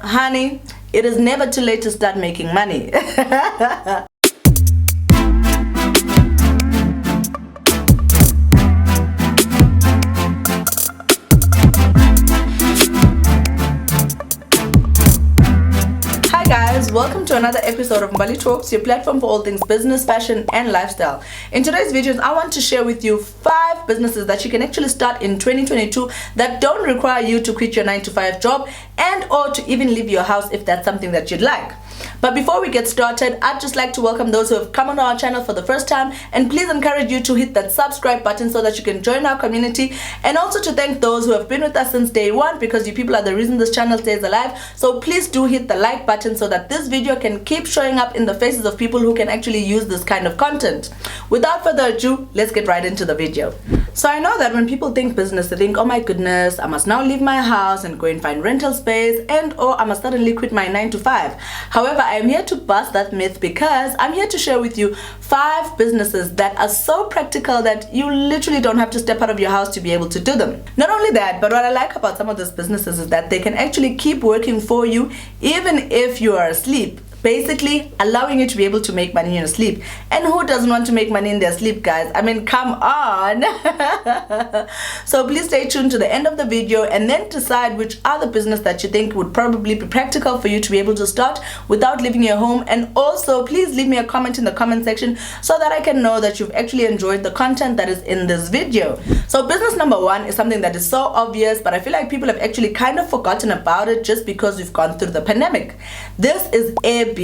Honey, it is never too late to start making money. Welcome to another episode of Mbali Talks, your platform for all things business, fashion, and lifestyle. In today's videos, I want to share with you 5 businesses that you can actually start in 2022 that don't require you to quit your 9-to-5 job and or to even leave your house if that's something that you'd like. But before we get started, I'd just like to welcome those who have come on our channel for the first time, and please encourage you to hit that subscribe button so that you can join our community, and also to thank those who have been with us since day one, because you people are the reason this channel stays alive. So please do hit the like button so that this video can keep showing up in the faces of people who can actually use this kind of content. Without further ado, let's get right into the video. So I know that when people think business, they think, oh my goodness, I must now leave my house and go and find rental space, and or I must suddenly quit my 9-to-5. However, I am here to bust that myth, because I'm here to share with you 5 businesses that are so practical that you literally don't have to step out of your house to be able to do them. Not only that, but what I like about some of these businesses is that they can actually keep working for you even if you are asleep. Basically allowing you to be able to make money in your sleep. And who doesn't want to make money in their sleep, guys? I mean, come on. So please stay tuned to the end of the video and then decide which other business that you think would probably be practical for you to be able to start without leaving your home. And also please leave me a comment in the comment section so that I can know that you've actually enjoyed the content that is in this video. So business number 1 is something that is so obvious, but I feel like people have actually kind of forgotten about it just because we've gone through the pandemic. This is Airbnb.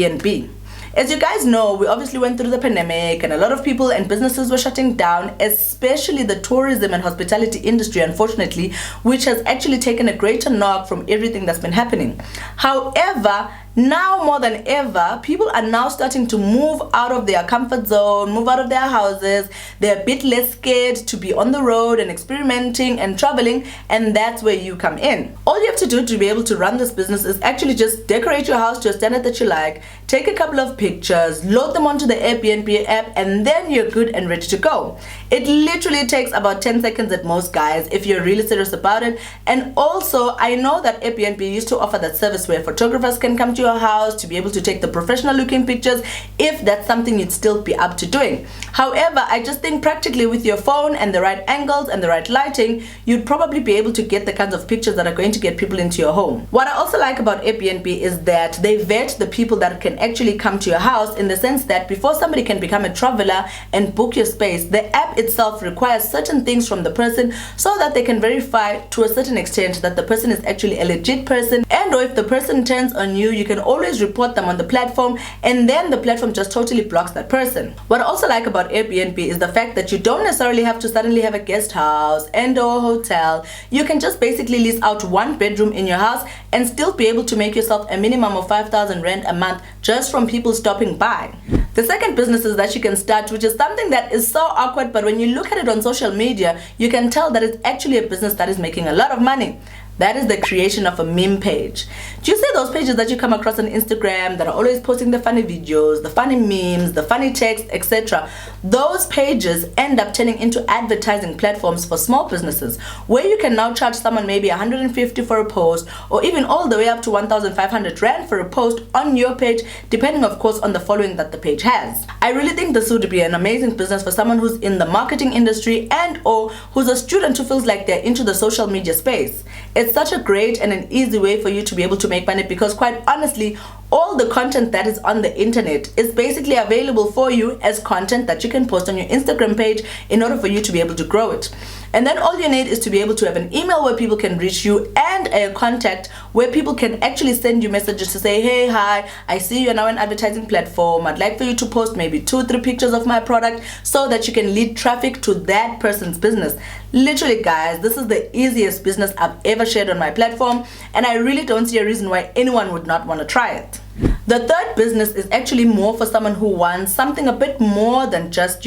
As you guys know, we obviously went through the pandemic and a lot of people and businesses were shutting down, especially the tourism and hospitality industry, unfortunately, which has actually taken a greater knock from everything that's been happening. However, now more than ever, people are now starting to move out of their comfort zone, move out of their houses. They're a bit less scared to be on the road and experimenting and traveling, and that's where you come in. All you have to do to be able to run this business is actually just decorate your house to a standard that you like, take a couple of pictures, load them onto the Airbnb app, and then you're good and ready to go. It literally takes about 10 seconds at most, guys, if you're really serious about it. And also, I know that Airbnb used to offer that service where photographers can come to your house to be able to take the professional looking pictures, if that's something you'd still be up to doing. However, I just think practically with your phone and the right angles and the right lighting, you'd probably be able to get the kinds of pictures that are going to get people into your home. What I also like about Airbnb is that they vet the people that can actually come to your house, in the sense that before somebody can become a traveler and book your space, the app itself requires certain things from the person so that they can verify to a certain extent that the person is actually a legit person. And or if the person turns on you, you can always report them on the platform, and then the platform just totally blocks that person. What I also like about Airbnb is the fact that you don't necessarily have to suddenly have a guest house and or a hotel. You can just basically lease out 1 bedroom in your house and still be able to make yourself a minimum of 5,000 rand a month just from people stopping by. The second business is that you can start, which is something that is so awkward, but when you look at it on social media, you can tell that it's actually a business that is making a lot of money. That is the creation of a meme page. Do you see those pages that you come across on Instagram that are always posting the funny videos, the funny memes, the funny text, etc.? Those pages end up turning into advertising platforms for small businesses, where you can now charge someone maybe 150 for a post, or even all the way up to 1,500 rand for a post on your page, depending of course on the following that the page has. I really think this would be an amazing business for someone who's in the marketing industry and or who's a student who feels like they're into the social media space. It's such a great and an easy way for you to be able to make money, because quite honestly, all the content that is on the internet is basically available for you as content that you can post on your Instagram page in order for you to be able to grow it. And then all you need is to be able to have an email where people can reach you, and a contact where people can actually send you messages to say, hey, hi, I see you're now an advertising platform. I'd like for you to post maybe 2-3 pictures of my product so that you can lead traffic to that person's business. Literally, guys, this is the easiest business I've ever shared on my platform, and I really don't see a reason why anyone would not want to try it. The third business is actually more for someone who wants something a bit more than just,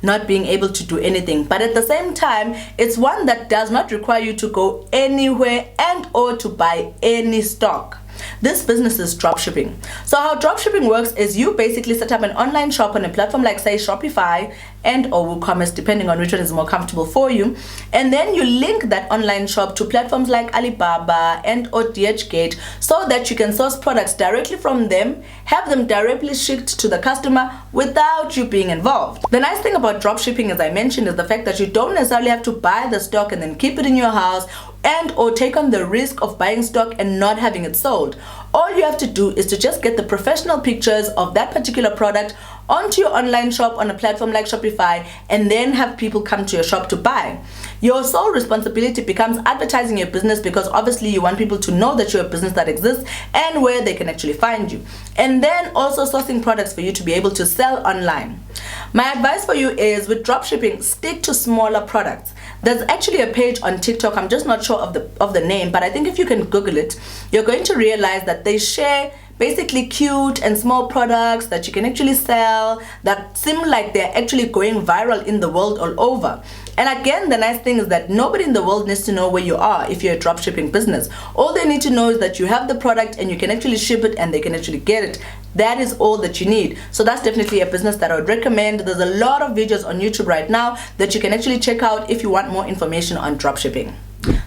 not being able to do anything. But at the same time, it's one that does not require you to go anywhere and or to buy any stock. This business is dropshipping. So how dropshipping works is you basically set up an online shop on a platform like say Shopify and or WooCommerce, depending on which one is more comfortable for you, and then you link that online shop to platforms like Alibaba and or DHgate so that you can source products directly from them, have them directly shipped to the customer without you being involved. The nice thing about dropshipping, as I mentioned, is the fact that you don't necessarily have to buy the stock and then keep it in your house and or take on the risk of buying stock and not having it sold. All you have to do is to just get the professional pictures of that particular product onto your online shop on a platform like Shopify and then have people come to your shop to buy. Your sole responsibility becomes advertising your business, because obviously you want people to know that you're a business that exists and where they can actually find you. And then also sourcing products for you to be able to sell online. My advice for you is, with dropshipping, stick to smaller products. There's actually a page on TikTok, I'm just not sure of the name, but I think if you can Google it, you're going to realize that they share basically cute and small products that you can actually sell that seem like they're actually going viral in the world all over. And again, the nice thing is that nobody in the world needs to know where you are if you're a dropshipping business. All they need to know is that you have the product and you can actually ship it and they can actually get it. That is all that you need. So that's definitely a business that I would recommend. There's a lot of videos on YouTube right now that you can actually check out if you want more information on dropshipping.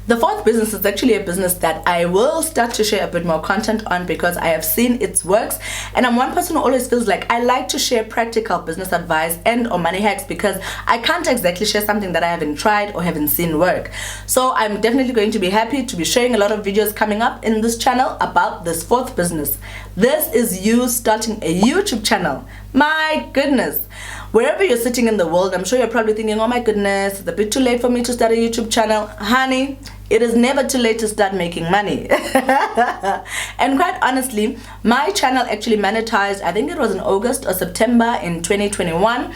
The fourth business is actually a business that I will start to share a bit more content on, because I have seen its works, and I'm one person who always feels like I like to share practical business advice and or money hacks, because I can't exactly share something that I haven't tried or haven't seen work. So I'm definitely going to be happy to be sharing a lot of videos coming up in this channel about this fourth business. This is you starting a YouTube channel. My goodness. Wherever you're sitting in the world, I'm sure you're probably thinking, oh my goodness, it's a bit too late for me to start a YouTube channel. Honey, it is never too late to start making money. And quite honestly, my channel actually monetized, I think it was in August or September in 2021.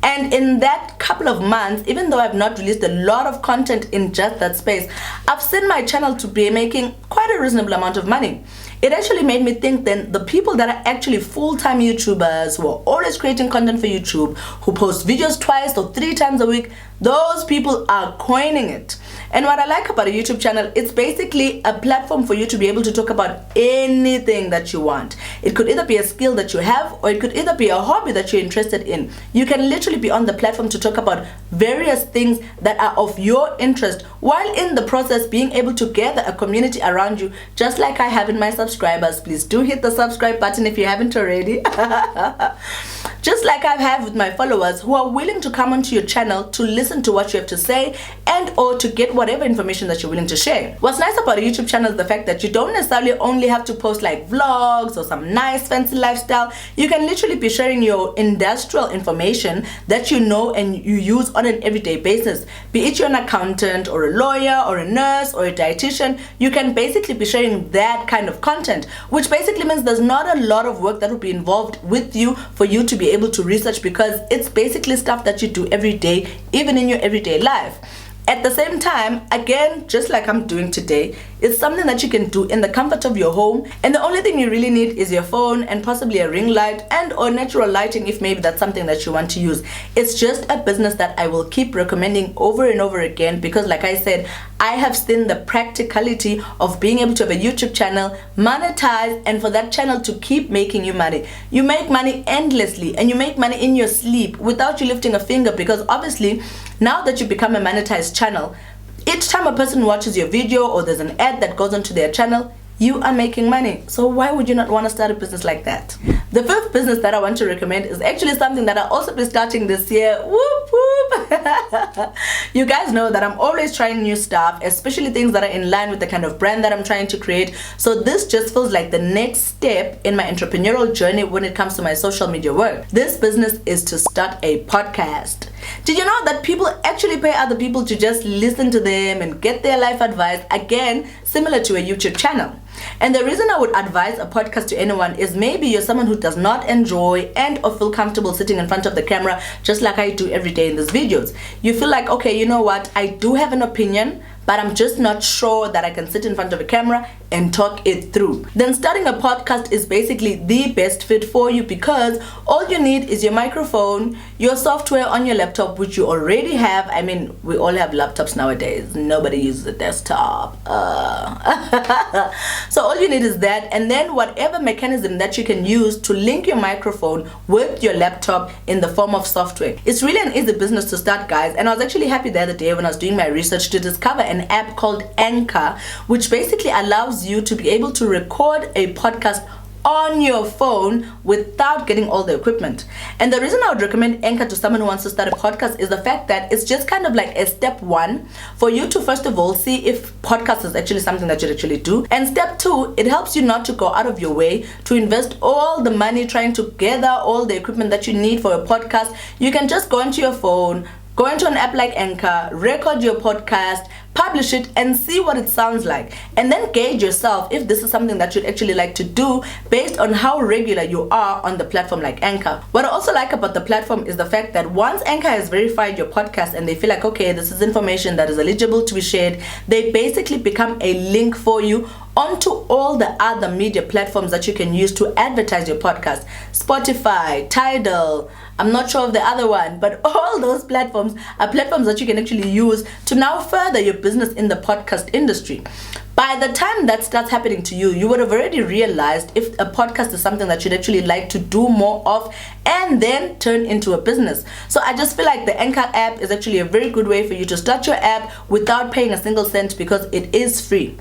And in that couple of months, even though I've not released a lot of content in just that space, I've seen my channel to be making quite a reasonable amount of money. It actually made me think then the people that are actually full-time YouTubers who are always creating content for YouTube, who post videos 2 or 3 times a week, those people are coining it. And what I like about a YouTube channel, it's basically a platform for you to be able to talk about anything that you want. It could either be a skill that you have, or it could either be a hobby that you're interested in. You can literally be on the platform to talk about various things that are of your interest, while in the process being able to gather a community around you, just like I have in my subscribers. Please do hit the subscribe button if you haven't already. Just like I have with my followers who are willing to come onto your channel to listen to what you have to say and or to get whatever information that you're willing to share. What's nice about a YouTube channel is the fact that you don't necessarily only have to post like vlogs or some nice fancy lifestyle. You can literally be sharing your industrial information that you know and you use on an everyday basis. Be it you're an accountant or a lawyer or a nurse or a dietitian, you can basically be sharing that kind of content, which basically means there's not a lot of work that will be involved with you for you to be able to research, because it's basically stuff that you do every day, even in your everyday life. At the same time, again, just like I'm doing today, it's something that you can do in the comfort of your home, and the only thing you really need is your phone and possibly a ring light and or natural lighting if maybe that's something that you want to use. It's just a business that I will keep recommending over and over again, because like I said, I have seen the practicality of being able to have a YouTube channel, monetize, and for that channel to keep making you money. You make money endlessly, and you make money in your sleep without you lifting a finger, because obviously now that you become a monetized channel, each time a person watches your video or there's an ad that goes onto their channel, you are making money. So why would you not want to start a business like that? The fifth business that I want to recommend is actually something that I'll also be starting this year. Whoop whoop. You guys know that I'm always trying new stuff, especially things that are in line with the kind of brand that I'm trying to create. So this just feels like the next step in my entrepreneurial journey when it comes to my social media work. This business is to start a podcast. Did you know that people actually pay other people to just listen to them and get their life advice, again, similar to a YouTube channel? And the reason I would advise a podcast to anyone is maybe you're someone who does not enjoy and or feel comfortable sitting in front of the camera just like I do every day in these videos. You feel like, okay, you know what, I do have an opinion, but I'm just not sure that I can sit in front of a camera and talk it through. Then starting a podcast is basically the best fit for you, because all you need is your microphone, your software on your laptop, which you already have. I mean, we all have laptops nowadays. Nobody uses a desktop. So all you need is that, and then whatever mechanism that you can use to link your microphone with your laptop in the form of software. It's really an easy business to start, guys. And I was actually happy the other day when I was doing my research to discover an app called Anchor, which basically allows you to be able to record a podcast on your phone without getting all the equipment. And the reason I would recommend Anchor to someone who wants to start a podcast is the fact that it's just kind of like a step one for you to first of all see if podcast is actually something that you actually do. And step two, it helps you not to go out of your way to invest all the money trying to gather all the equipment that you need for a podcast. You can just go into your phone, go into an app like Anchor, record your podcast, publish it, and see what it sounds like. And then gauge yourself if this is something that you'd actually like to do based on how regular you are on the platform like Anchor. What I also like about the platform is the fact that once Anchor has verified your podcast and they feel like, okay, this is information that is eligible to be shared, they basically become a link for you onto all the other media platforms that you can use to advertise your podcast. Spotify, Tidal, I'm not sure of the other one, but all those platforms are platforms that you can actually use to now further your business in the podcast industry. By the time that starts happening to you, you would have already realized if a podcast is something that you'd actually like to do more of and then turn into a business. So I just feel like the Anchor app is actually a very good way for you to start your app without paying a single cent, because it is free.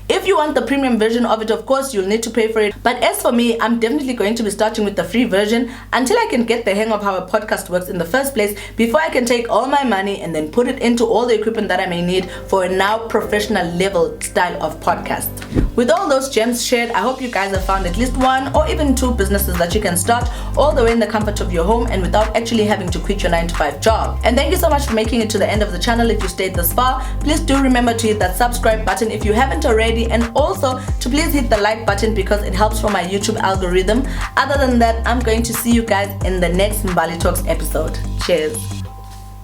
If you want the premium version of it, of course, you'll need to pay for it. But as for me, I'm definitely going to be starting with the free version until I can get the hang of how a podcast works in the first place, before I can take all my money and then put it into all the equipment that I may need for a now professional level style of podcast. With all those gems shared, I hope you guys have found at least one or even two businesses that you can start all the way in the comfort of your home and without actually having to quit your 9-to-5 job. And thank you so much for making it to the end of the channel. If you stayed this far, please do remember to hit that subscribe button if you haven't already, and also to please hit the like button because it helps for my YouTube algorithm. Other than that, I'm going to see you guys in the next Mbali Talks episode. Cheers.